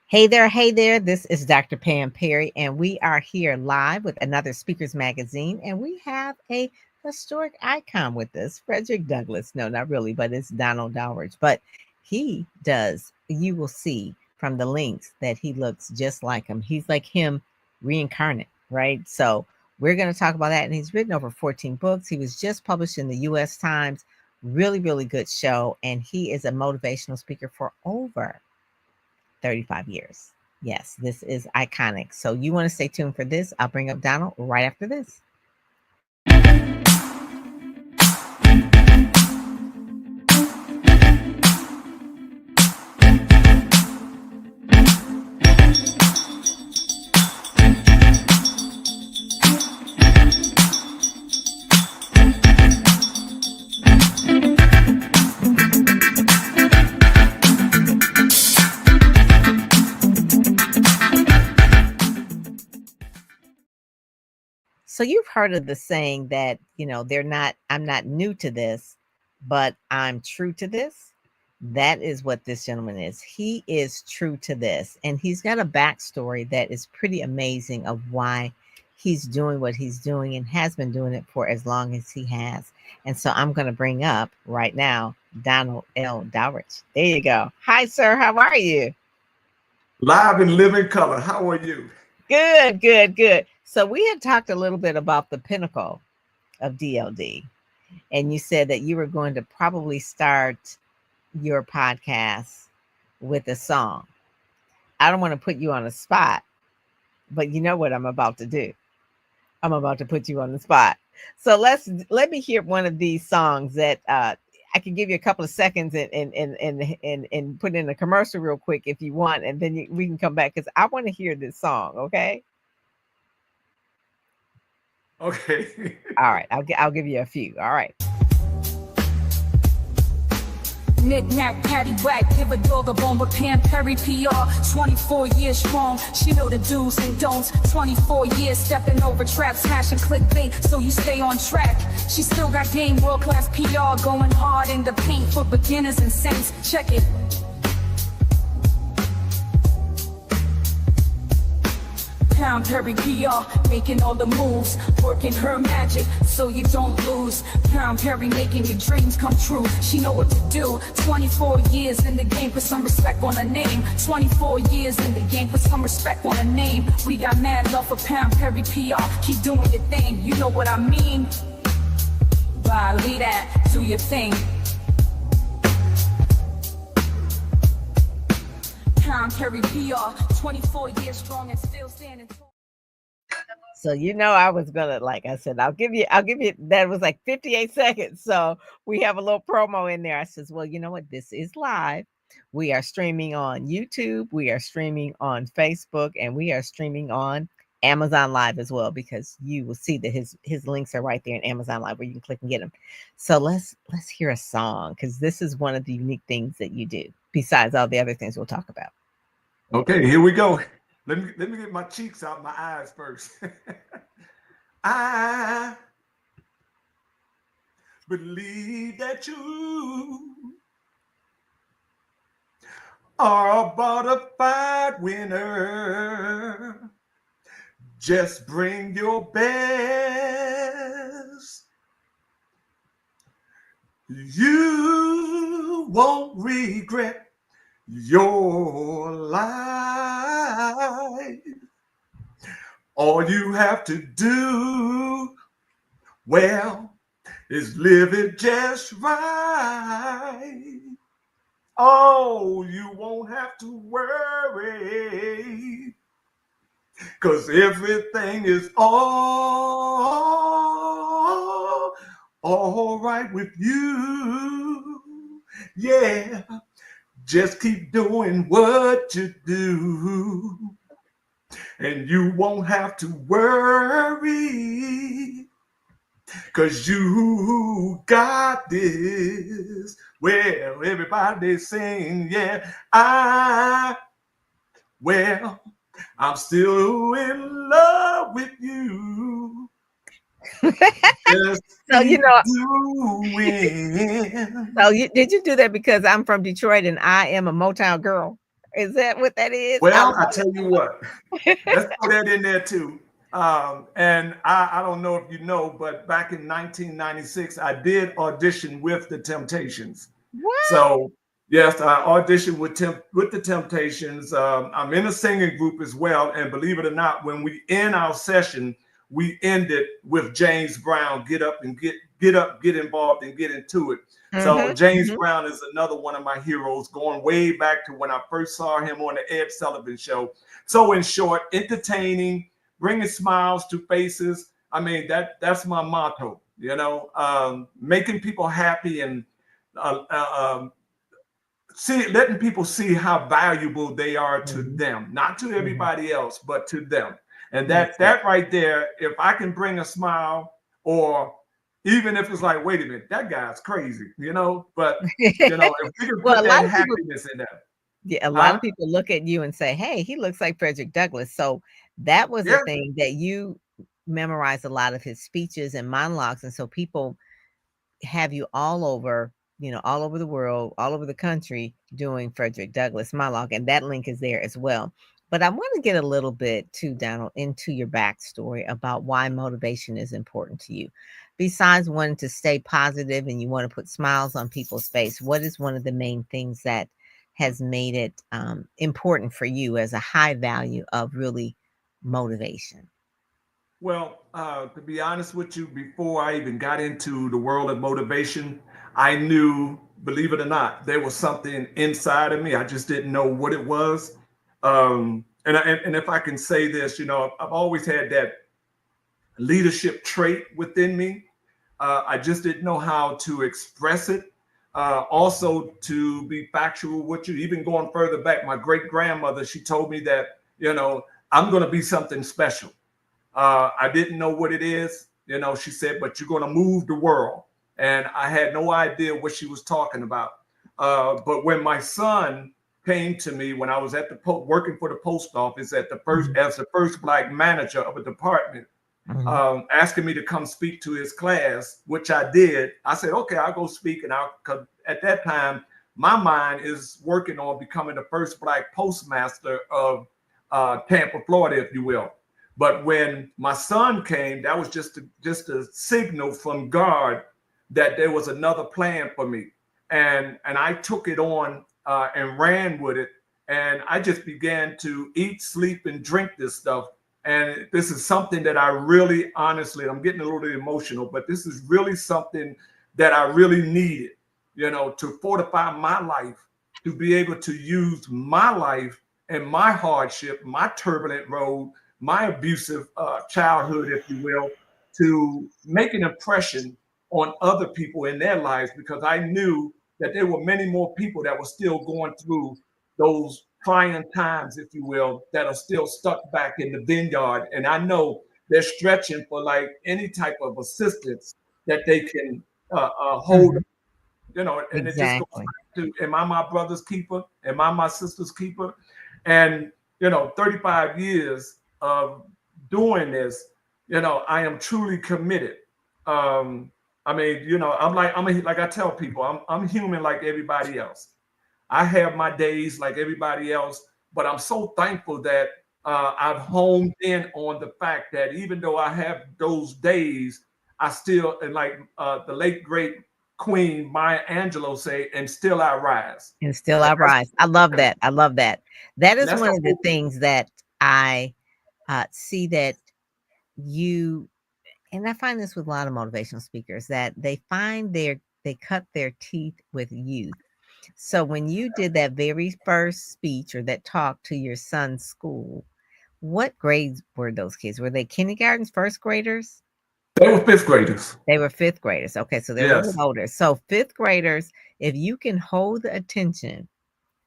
Hey there. This is Dr. Pam Perry, and we are here live with another Speakers Magazine. And we have a historic icon with us, Frederick Douglass. No, not really, but it's Donald Dowridge. But he does, you will see from the links that he looks just like him. He's like him reincarnate, right? So we're going to talk about that. And he's written over 14 books. He was just published in the US Times. Really, really good show. And he is a motivational speaker for over 35 years. Yes, this is iconic. So you want to stay tuned for this. I'll bring up Donald right after this. So you've heard of the saying that, I'm not new to this, but I'm true to this. That is what this gentleman is. He is true to this. And he's got a backstory that is pretty amazing of why he's doing what he's doing and has been doing it for as long as he has. And so I'm going to bring up right now, Donald L. Dowridge. There you go. Hi, sir. How are you? Live in living color. How are you? Good, good, good. So we had talked a little bit about the Pinnacle of DLD, and you said that you were going to probably start your podcast with a song. I don't want to put you on the spot, but you know what I'm about to do. I'm about to put you on the spot. So let me hear one of these songs that I can give you a couple of seconds and put in a commercial real quick if you want, and then we can come back because I want to hear this song. Okay. Okay. All right. I'll give you a few. All right. Knick-knack, paddywhack, give a dog a bone with Pam Perry PR. 24 years strong, she know the do's and don'ts. 24 years stepping over traps, smashing clickbait, so you stay on track. She still got game, world-class PR, going hard in the paint for beginners and saints. Check it. Pam Perry PR, making all the moves, working her magic so you don't lose. Pam Perry making your dreams come true. She know what to do. 24 years in the game, put some respect on her name. 24 years in the game, put some respect on her name. We got mad love for Pam Perry PR. Keep doing your thing, you know what I mean. Bye, leave that, do your thing. Pam Perry PR, 24 years strong and still standing tall. So I was gonna, like I said, I'll give you that was like 58 seconds. So we have a little promo in there. I says, well, you know what? This is live. We are streaming on YouTube, we are streaming on Facebook, and we are streaming on Amazon Live as well, because you will see that his links are right there in Amazon Live where you can click and get them. So let's hear a song, because this is one of the unique things that you do, besides all the other things we'll talk about. Okay, here we go. Let me get my cheeks out, my eyes first. I believe that you are a bona fide winner. Just bring your best. You won't regret your life. All you have to do, well, is live it just right. Oh, you won't have to worry, 'cause everything is all right with you. Yeah. Just keep doing what you do, and you won't have to worry, 'cause you got this. Well, everybody sing, yeah. I'm still in love with you. So did you do that because I'm from Detroit and I am a Motown girl? Is that what that is? I Well, love I tell you what, it. let's throw that in there too. And I don't know if you know, but back in 1996, I did audition with the Temptations. What? So yes, I auditioned with the Temptations. I'm in a singing group as well, and believe it or not, when we end our session, we ended with James Brown. Get up and get up, get involved, and get into it. So Hmm. James Hmm. Brown is another one of my heroes, going way back to when I first saw him on the Ed Sullivan Show. So in short, entertaining, bringing smiles to faces. I mean that's my motto. Making people happy and uh, uh, um, letting people see how valuable they are to Hmm. them, not to Hmm. everybody else, but to them. And That's it. that right there, if I can bring a smile, or even if it's like, wait a minute, that guy's crazy, but if we can Well, put a that lot of people, happiness in there, yeah, a lot huh? of people look at you and say, "Hey, he looks like Frederick Douglass." So that was a Yeah. thing that you memorized a lot of his speeches and monologues, and so people have you all over, all over the world, all over the country doing Frederick Douglass monologue, and that link is there as well. But I want to get a little bit too, Donald, into your backstory about why motivation is important to you. Besides wanting to stay positive and you want to put smiles on people's face, what is one of the main things that has made it important for you as a high value of really motivation? Well, to be honest with you, before I even got into the world of motivation, I knew, believe it or not, there was something inside of me. I just didn't know what it was. And if I can say this, I've always had that leadership trait within me. I just didn't know how to express it. Also, to be factual with you, even going further back, my great grandmother, she told me that, I'm going to be something special. I didn't know what it is. She said, but you're going to move the world. And I had no idea what she was talking about. But when my son came to me when I was at working for the post office Mhm. as the first Black manager of a department, Mhm. asking me to come speak to his class, which I did. I said, okay, I'll go speak. And cause at that time, my mind is working on becoming the first Black postmaster of Tampa, Florida, if you will. But when my son came, that was just a signal from God that there was another plan for me, and I took it on and ran with it, and I just began to eat, sleep, and drink this stuff. And this is something that I really, honestly, I'm getting a little bit emotional, but this is really something that I really needed, to fortify my life, to be able to use my life and my hardship, my turbulent road, my abusive childhood, if you will, to make an impression on other people in their lives, because I knew that there were many more people that were still going through those trying times, if you will, that are still stuck back in the vineyard. And I know they're stretching for like any type of assistance that they can hold, Mhm. and it just goes Exactly. back to, am I my brother's keeper? Am I my sister's keeper? And, 35 years of doing this, I am truly committed. Um, I mean, like I tell people, I'm human like everybody else. I have my days like everybody else, but I'm so thankful that I've honed in on the fact that even though I have those days, I still, and like the late great Queen Maya Angelou say, and still I rise. And still And I that's rise. I love that. I love that. That and is that's one the of the whole. things that I see that you, and I find this with a lot of motivational speakers, that they cut their teeth with youth. So when you did that very first speech or that talk to your son's school, what grades were those kids? Were they kindergartens, first graders? They were fifth graders. They were fifth graders. Okay, so they're a little Yes. older. So fifth graders, if you can hold the attention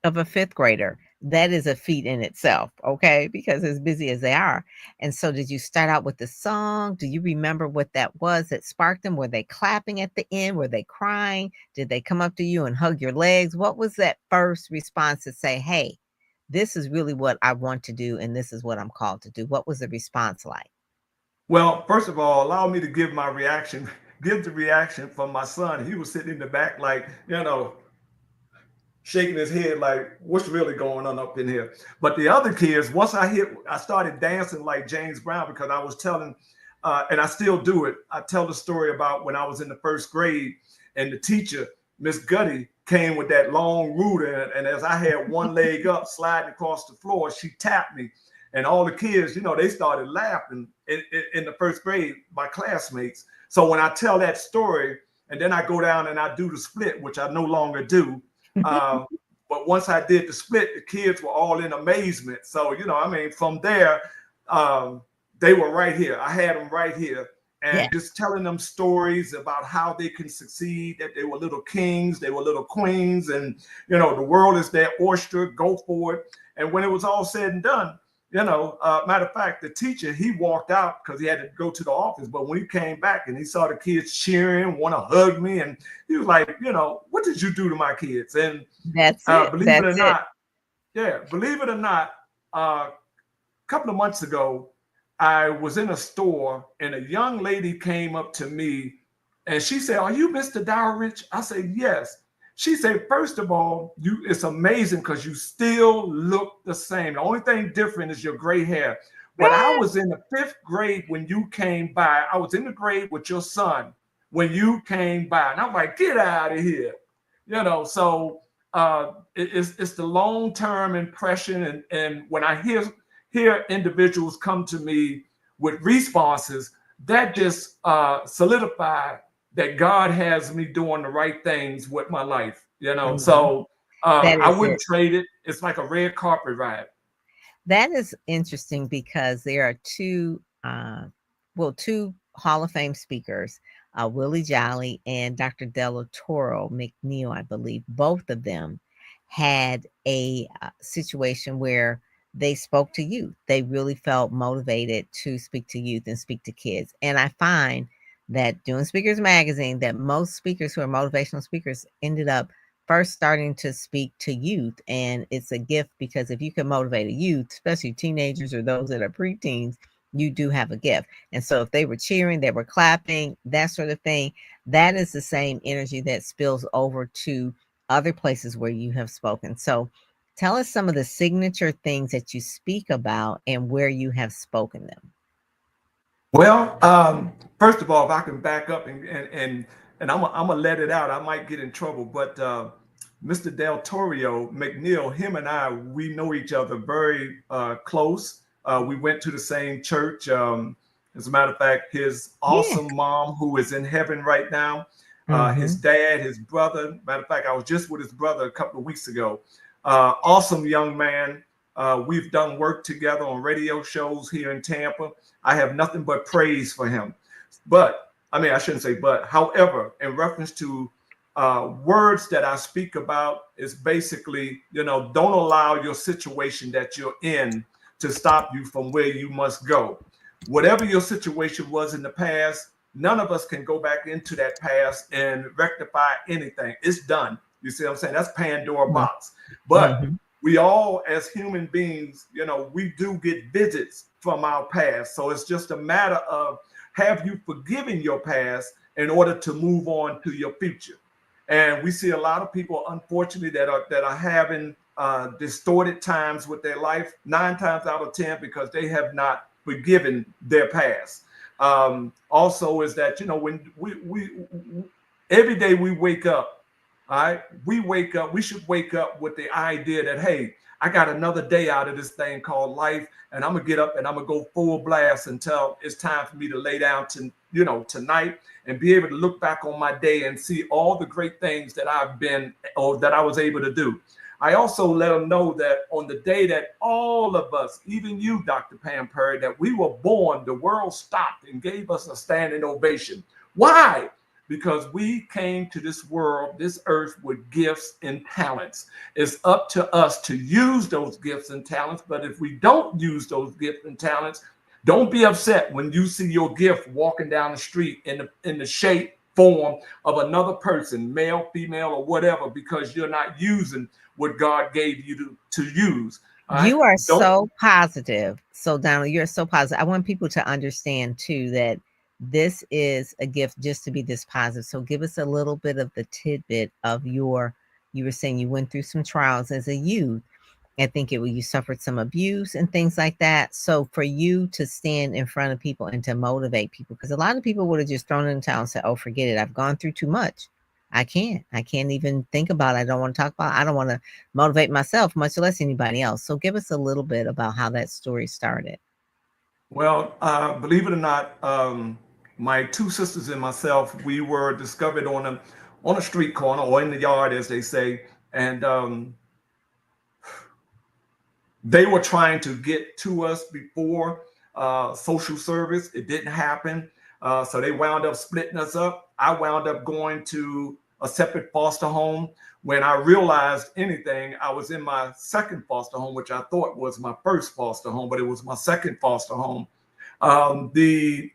of a fifth grader, that is a feat in itself, okay? Because as busy as they are. And so, did you start out with the song? Do you remember what that was that sparked them? Were they clapping at the end? Were they crying? Did they come up to you and hug your legs? What was that first response to say, hey, this is really what I want to do, and this is what I'm called to do? What was the response like? Well, first of all, allow me to give my reaction, give the reaction from my son. He was sitting in the back, like, shaking his head like, what's really going on up in here? But the other kids, once I started dancing like James Brown, because I was telling, and I still do it. I tell the story about when I was in the first grade and the teacher, Miss Gutty, came with that long ruler. And as I had one leg up sliding across the floor, she tapped me. And all the kids, they started laughing in the first grade, my classmates. So when I tell that story, and then I go down and I do the split, which I no longer do. But once I did the split, the kids were all in amazement. So, from there, they were right here. I had them right here. And just telling them stories about how they can succeed, that they were little kings, they were little queens, and, the world is their oyster, go for it. And when it was all said and done, matter of fact, the teacher, he walked out because he had to go to the office. But when he came back and he saw the kids cheering, want to hug me, and he was like, what did you do to my kids? And that's it. Believe it or not, a couple of months ago, I was in a store and a young lady came up to me and she said, "Are you Mr. Dowridge?" I said, "Yes." She said, "First of all, it's amazing because you still look the same. The only thing different is your gray hair. But I was in the 5th grade when you came by. I was in the grade with your son when you came by." And I'm like, "Get out of here." So it's the long-term impression. And when I hear individuals come to me with responses, that just solidify that God has me doing the right things with my life, So I wouldn't trade it. It's like a red carpet ride. That is interesting because there are two Hall of Fame speakers, Willie Jolly and Dr. Delatoro McNeil, I believe. Both of them had a situation where they spoke to youth. They really felt motivated to speak to youth and speak to kids. And I find that doing Speakers Magazine, that most speakers who are motivational speakers ended up first starting to speak to youth. And it's a gift because if you can motivate a youth, especially teenagers or those that are preteens, you do have a gift. And so if they were cheering, they were clapping, that sort of thing, that is the same energy that spills over to other places where you have spoken. So tell us some of the signature things that you speak about and where you have spoken them. Well, first of all, if I can back up and I'm gonna let it out, I might get in trouble. But Mr. Del Torrio McNeil, him and I, we know each other very close. We went to the same church. As a matter of fact, his awesome mom, who is in heaven right now, his dad, his brother. Matter of fact, I was just with his brother a couple of weeks ago. Awesome young man. We've done work together on radio shows here in Tampa. I have nothing but praise for him. But I shouldn't say but. However, in reference to words that I speak about, is basically, don't allow your situation that you're in to stop you from where you must go. Whatever your situation was in the past, none of us can go back into that past and rectify anything. It's done. You see what I'm saying? That's Pandora box. But we all, as human beings, we do get visits from our past. So it's just a matter of, have you forgiven your past in order to move on to your future? And we see a lot of people, unfortunately, that are having distorted times with their life, 9 times out of 10, because they have not forgiven their past. Also is that, when we every day we wake up, all right, we should wake up with the idea that, hey, I got another day out of this thing called life, and I'm gonna get up and I'm gonna go full blast until it's time for me to lay down tonight, and be able to look back on my day and see all the great things that I've been, or that I was able to do. I also let them know that on the day that all of us, even you, Dr. Pam Perry, that we were born, the world stopped and gave us a standing ovation. Why? Because we came to this world, this earth, with gifts and talents. It's up to us to use those gifts and talents. But if we don't use those gifts and talents, don't be upset when you see your gift walking down the street in the shape, form of another person, male, female, or whatever, because you're not using what God gave you to use. You are so positive. So Donald, you're so positive. I want people to understand too that this is a gift just to be this positive. So give us a little bit of the tidbit of your you were saying you went through some trials as a youth. I think you suffered some abuse and things like that. So for you to stand in front of people and to motivate people, because a lot of people would have just thrown in the towel and said, "Oh, forget it. I've gone through too much. I can't. I can't even think about it. I don't want to talk about it. I don't want to motivate myself, much less anybody else." So give us a little bit about how that story started. Well, believe it or not, my two sisters and myself, we were discovered on a street corner or in the yard, as they say, and they were trying to get to us before social service. It didn't happen. So they wound up splitting us up. I wound up going to a separate foster home. When I realized anything, I was in my second foster home, which I thought was my first foster home, but it was my second foster home. The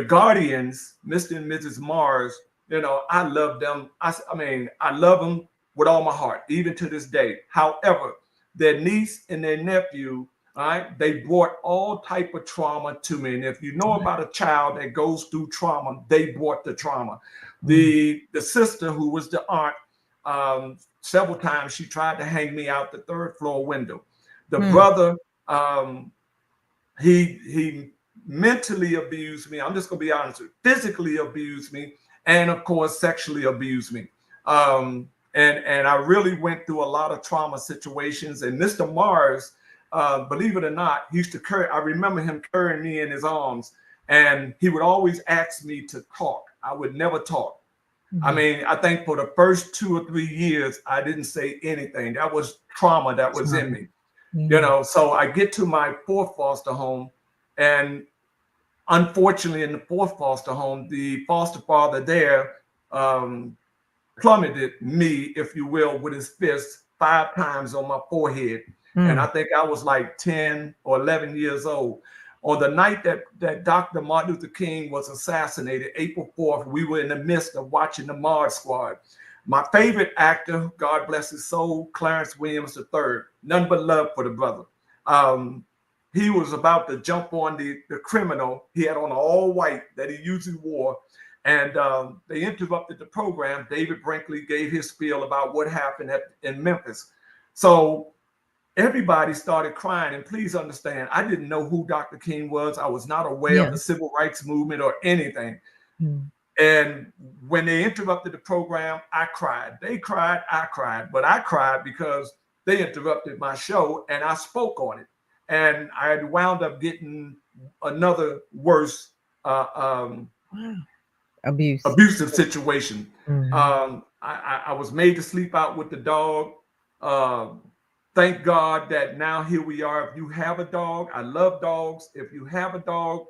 guardians, Mr. and Mrs. Mars, I love them. I mean, I love them with all my heart, even to this day. However, their niece and their nephew, all right, they brought all type of trauma to me. And if you know about a child that goes through trauma, they brought the trauma. The sister, who was the aunt, several times she tried to hang me out the third floor window. The brother, he mentally abused me. I'm just gonna be honest with you, physically abused me, and of course sexually abused me. And I really went through a lot of trauma situations. And Mr. Mars, believe it or not, he used to carry. I remember him carrying me in his arms, and he would always ask me to talk. I would never talk. I mean, I think for the first 2 or 3 years, I didn't say anything. That was trauma that was in me. So I get to my fourth foster home, and unfortunately, in the fourth foster home, the foster father there plummeted me, if you will, with his fist 5 times on my forehead. And I think I was like 10 or 11 years old. On the night that Dr. Martin Luther King was assassinated, April 4th, we were in the midst of watching the Mod Squad. My favorite actor, God bless his soul, Clarence Williams III, none but love for the brother. He was about to jump on the criminal. He had on all white that he usually wore. And they interrupted the program. David Brinkley gave his spiel about what happened in Memphis. So everybody started crying. And please understand, I didn't know who Dr. King was. I was not aware of the civil rights movement or anything. And when they interrupted the program, I cried. They cried, I cried. But I cried because they interrupted my show and I spoke on it. And I had wound up getting another worse abusive situation. I was made to sleep out with the dog. Thank God that now here we are. If you have a dog, I love dogs. If you have a dog,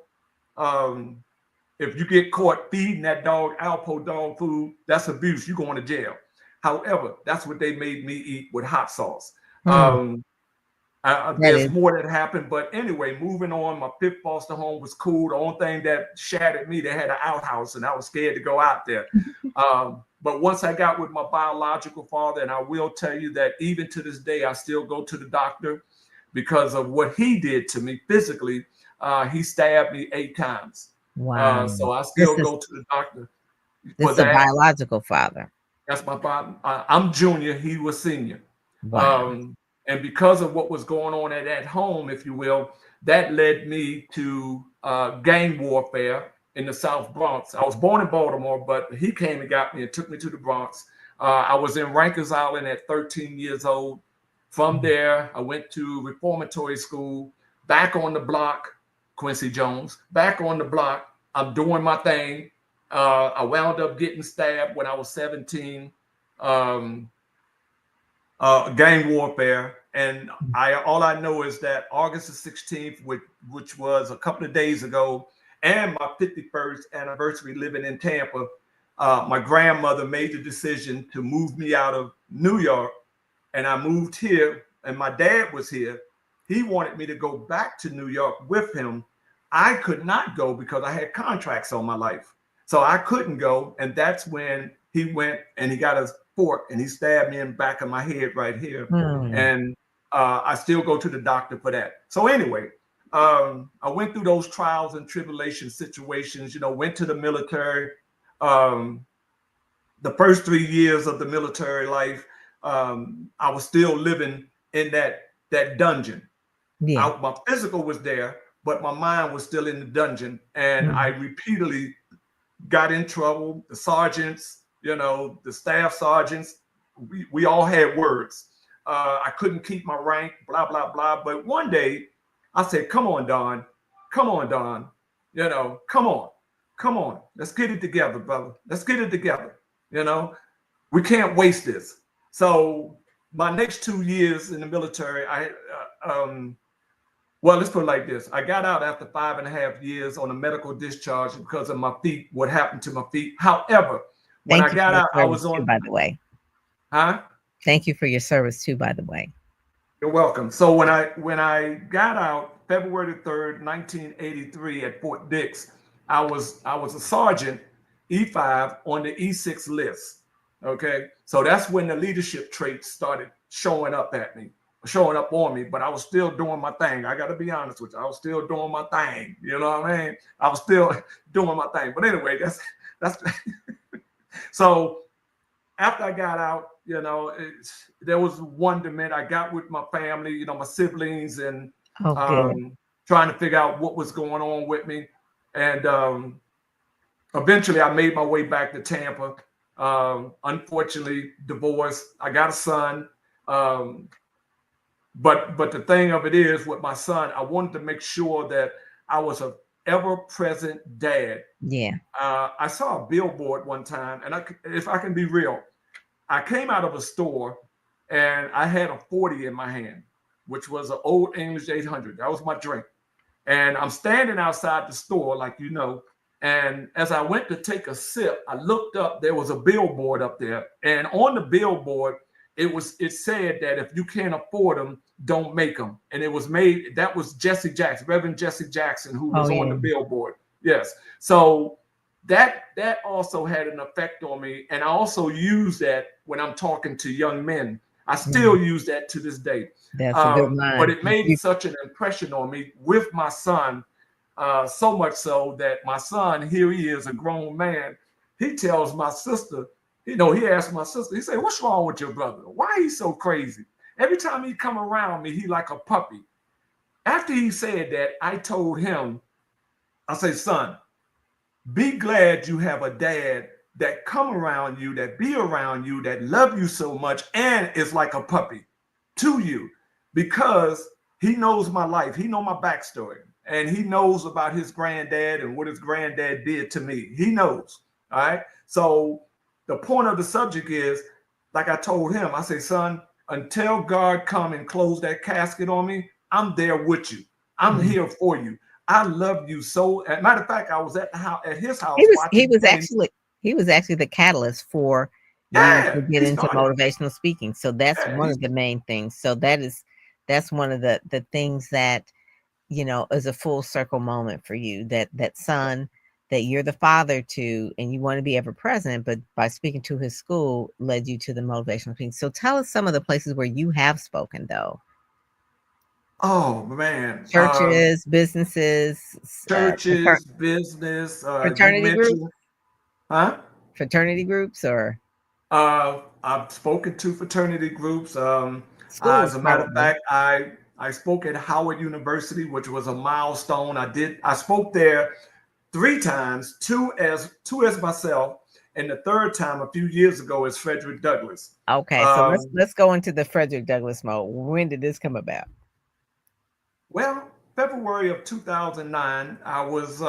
if you get caught feeding that dog Alpo dog food, that's abuse. You're going to jail. However, that's what they made me eat with hot sauce. There's more that happened, but anyway, moving on. My fifth foster home was cool. The only thing that shattered me, they had an outhouse, and I was scared to go out there. But once I got with my biological father, and I will tell you that even to this day, I still go to the doctor because of what he did to me physically. He stabbed me 8 times. Wow. So I still go to the doctor. This is a biological father. That's my father. I'm junior. He was senior. Wow. And because of what was going on at that home, if you will, that led me to gang warfare in the South Bronx. I was born in Baltimore, but he came and got me and took me to the Bronx. I was in Rikers Island at 13 years old. From there, I went to reformatory school, back on the block, Quincy Jones, back on the block. I'm doing my thing. I wound up getting stabbed when I was 17. Gang warfare, and all I know is that August the 16th, which was a couple of days ago, and my 51st anniversary living in Tampa, my grandmother made the decision to move me out of New York, and I moved here, and my dad was here. He wanted me to go back to New York with him. I could not go because I had contracts on my life, so I couldn't go, and that's when he went and he got a fork and he stabbed me in the back of my head right here. And I still go to the doctor for that. So anyway, I went through those trials and tribulation situations, went to the military, the first 3 years of the military life, I was still living in that dungeon. Yeah. My physical was there, but my mind was still in the dungeon. And I repeatedly got in trouble. The sergeants, the staff sergeants, we all had words. I couldn't keep my rank, blah, blah, blah. But one day I said, come on, Don. Come on, Don. Come on. Come on. Let's get it together, brother. Let's get it together. We can't waste this. So my next 2 years in the military, well, let's put it like this. I got out after 5.5 years on a medical discharge because of my feet, what happened to my feet. However, when I got out, I was on, by the way. Huh? Thank you for your service too, by the way. You're welcome. So when I got out, February 3rd, 1983 at Fort Dix, I was a sergeant, E5 on the E6 list. Okay. So that's when the leadership traits started showing up on me, but I was still doing my thing. I got to be honest with you. I was still doing my thing. You know what I mean? I was still doing my thing. But anyway, that's so after I got out, there was wonderment. I got with my family, my siblings, and trying to figure out what was going on with me. And eventually I made my way back to Tampa. Unfortunately, divorced. I got a son. But the thing of it is, with my son, I wanted to make sure that I was a ever-present dad. Yeah. I saw a billboard one time, and if I can be real, I came out of a store and I had a 40 in my hand, which was an old English 800. That was my drink. And I'm standing outside the store, like and as I went to take a sip, I looked up, there was a billboard up there. And on the billboard, it said that if you can't afford them, don't make them. And it was made, that was Jesse Jackson, Reverend Jesse Jackson, who was on the billboard. Yes. So that also had an effect on me. And I also use that when I'm talking to young men. I still use that to this day. That's a good line. But it made such an impression on me with my son, so much so that my son, here he is, a grown man. He tells my sister, he asked my sister, he said, what's wrong with your brother? Why he so crazy? Every time he come around me, he like a puppy. After he said that, I told him, I say, son, be glad you have a dad that come around you, that be around you, that love you so much and is like a puppy to you, because he knows my life. He know my backstory, and he knows about his granddad and what his granddad did to me. He knows. All right. So the point of the subject is, like I told him, I say, son, until God come and close that casket on me, I'm there with you. I'm here for you. I love you so. As a matter of fact, I was at his house. He was actually the catalyst for to get into motivational speaking. So that's one of the main things. So that's one of the things that is a full circle moment for you. That son that you're the father to, and you want to be ever present, but by speaking to his school led you to the motivational speaking. So tell us some of the places where you have spoken, though. Oh man, churches, businesses, business, fraternity groups, huh? Fraternity groups, or I've spoken to fraternity groups. Schools, as a matter of fact, I spoke at Howard University, which was a milestone. I spoke there 3 times, two as myself, and the third time a few years ago as Frederick Douglass. Okay, so let's go into the Frederick Douglass mode. When did this come about? Well, February of 2009, I was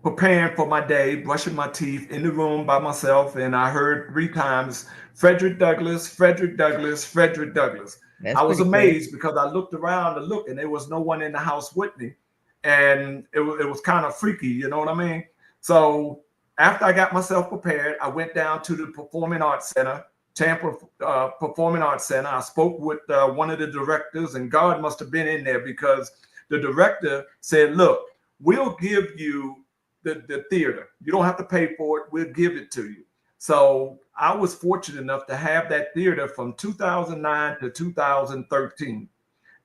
preparing for my day, brushing my teeth in the room by myself, and I heard 3 times, Frederick Douglass, Frederick Douglass, Frederick Douglass. I was amazed because I looked around to look, and there was no one in the house with me. And it was kind of freaky, you know what I mean? So after I got myself prepared, I went down to the Performing Arts Center, Tampa Performing Arts Center. I spoke with one of the directors, and God must have been in there, because the director said, look, we'll give you the theater. You don't have to pay for it. We'll give it to you. So I was fortunate enough to have that theater from 2009 to 2013.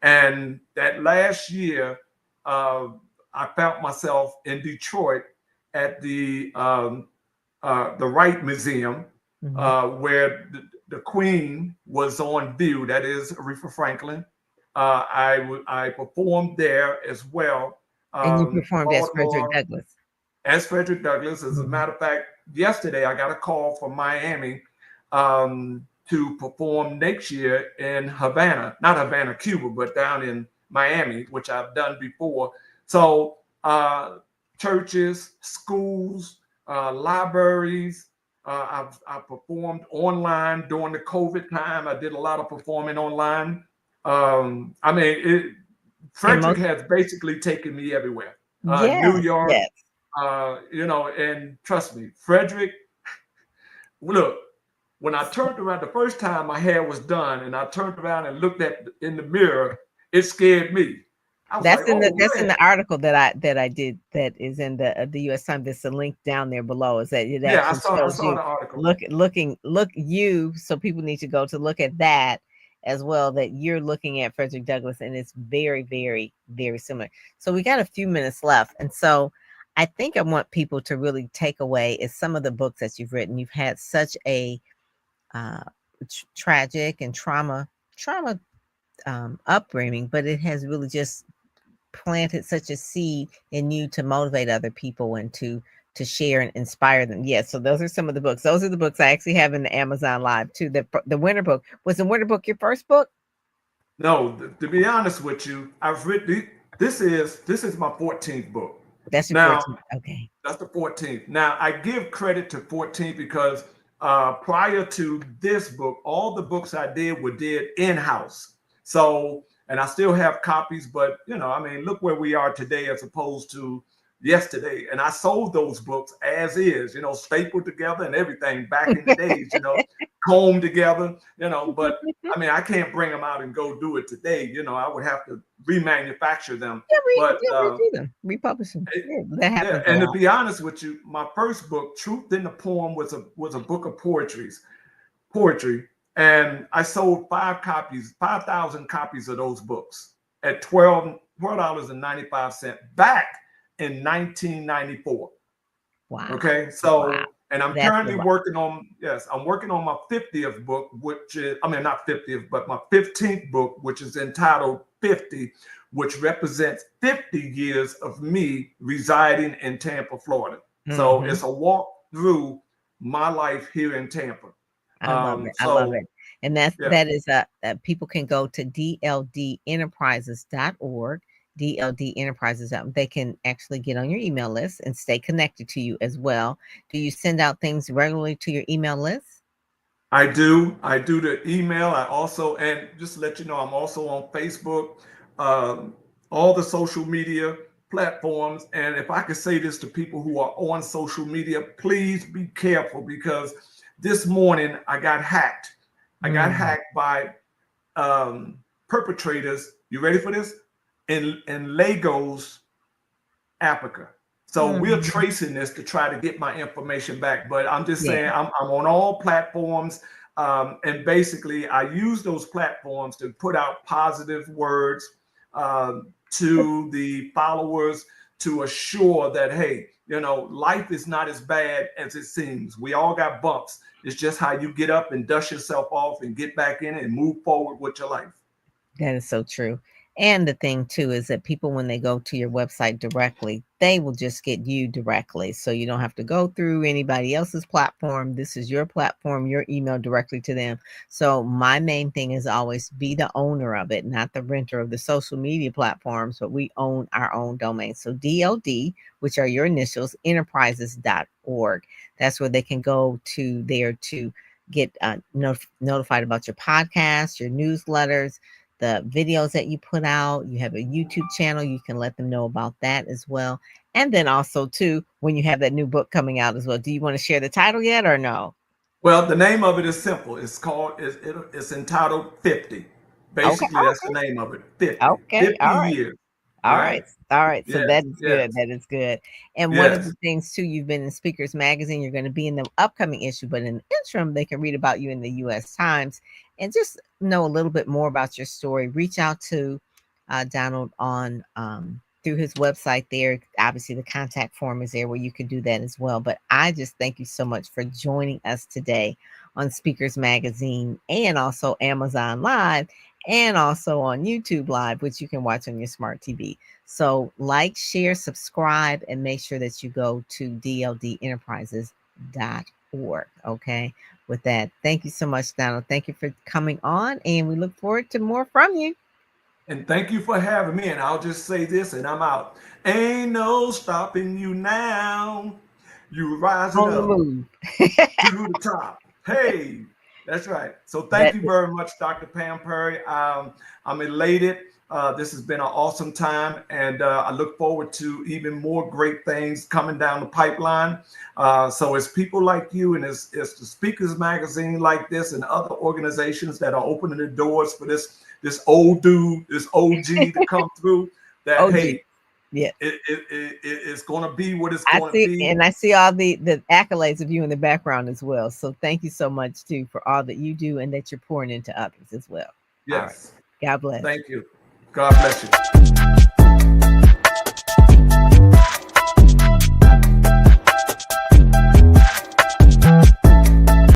And that last year, I found myself in Detroit at the the Wright Museum, Mhm. where the Queen was on view. That is Aretha Franklin. I performed there as well. And you performed as Frederick Baltimore, Douglass. as Frederick Douglass. As a Mhm. matter of fact, yesterday I got a call from Miami to perform next year in Havana, not Havana, Cuba, but down in Miami, which I've done before. So churches, schools, libraries. I've performed online during the COVID time. I did a lot of performing online. I mean, And Frederick most has basically taken me everywhere. New yes, York, yes. and trust me, Frederick, look, when I turned around the first time my hair was done and I turned around and looked at in the mirror, it scared me. I was like, oh That's in man. the article that I did that is in the US Times. There's a link down there below. Is that it Yeah, actually I shows saw you the article. look you, so people need to go to look at that as well, that you're looking at Frederick Douglass, and it's very, very, very similar. So we got a few minutes left. And so I think I want people to really take away is some of the books that you've written. You've had such a uh, tragic and trauma upbringing, but it has really just planted such a seed in you to motivate other people and to share and inspire them. Yes, so those are some of the books. Those are the books I actually have in the Amazon Live too. The Winter book, was the Winter book your first book? No, to be honest with you, I've written this is my 14th book. That's your Now, 14th. Okay. that's the 14th. Now, I give credit to 14 because prior to this book, all the books I did in-house. So, and I still have copies, but I mean, look where we are today as opposed to yesterday. And I sold those books as is, stapled together and everything back in the days, combed together, but I mean, I can't bring them out and go do it today. I would have to remanufacture them. But Redo them, republish them. Yeah, that yeah, happens a and to lot. be honest with you, my first book, Truth in the Poem, was a book of poetry, and I sold 5,000 copies of those books at $12.95 back in 1994. Wow. Okay, Wow. so and I'm That's a currently lot. I'm working on my 50th book, which is, I mean, not 50th, but my 15th book, which is entitled 50, which represents 50 years of me residing in Tampa, Florida. So Hmm. it's a walk through my life here in Tampa. I love it. I love So it. And yeah, people can go to dldenterprises.org, DLD Enterprises. They can actually get on your email list and stay connected to you as well. Do you send out things regularly to your email list? I do. I do the email. I also, and just to let you know, I'm also on Facebook, um, all the social media platforms. And if I could say this to people who are on social media, please be careful because this morning I got hacked. I got Mm, hacked by perpetrators. You ready for this? In Lagos, Africa. So we're mm, tracing this to try to get my information back. But I'm just yeah. saying I'm on all platforms. And basically, I use those platforms to put out positive words to the followers to assure that, hey, life is not as bad as it seems. We all got bumps. It's just how you get up and dust yourself off and get back in it and move forward with your life. That is so true. And the thing too is that people, when they go to your website directly, they will just get you directly. So you don't have to go through anybody else's platform. This is your platform, your email directly to them. So my main thing is always be the owner of it, not the renter of the social media platforms, but we own our own domain. So DLD, which are your initials, enterprises.org. That's where they can go to there to get notified about your podcast, your newsletters, the videos that you put out. You have a YouTube channel, you can let them know about that as well. And then also too, when you have that new book coming out as well. Do you want to share the title yet or no? Well, the name of it is simple. It's entitled 50. Okay, Basically, that's the name of it. 50. okay, 50 all right. years. All All right. right. All right. So Yes, that is yes, good. That is good. And one of yes. the things too, you've been in Speakers Magazine. You're going to be in the upcoming issue, but in the interim, they can read about you in the US Times and just know a little bit more about your story. Reach out to Donald on through his website there. Obviously, the contact form is there where you can do that as well. But I just thank you so much for joining us today on Speakers Magazine and also Amazon Live and also on YouTube Live, which you can watch on your smart TV. So like, share, subscribe, and make sure that you go to dldenterprises.org. Okay. With that, thank you so much, Donald. Thank you for coming on, and we look forward to more from you. And thank you for having me. And I'll just say this and I'm out. Ain't no stopping you now. You rising On the up move. to the top. Hey, that's right. So thank you very much, Dr. Pam Perry. I'm elated. This has been an awesome time, and I look forward to even more great things coming down the pipeline. So it's people like you, and it's the Speakers Magazine like this, and other organizations that are opening the doors for this old dude, this OG to come through. That OG. Hey, yeah, it's going to be what it's going to be. And I see all the accolades of you in the background as well. So thank you so much too for all that you do and that you're pouring into others as well. Yes. Right. God bless. Thank you. God bless you.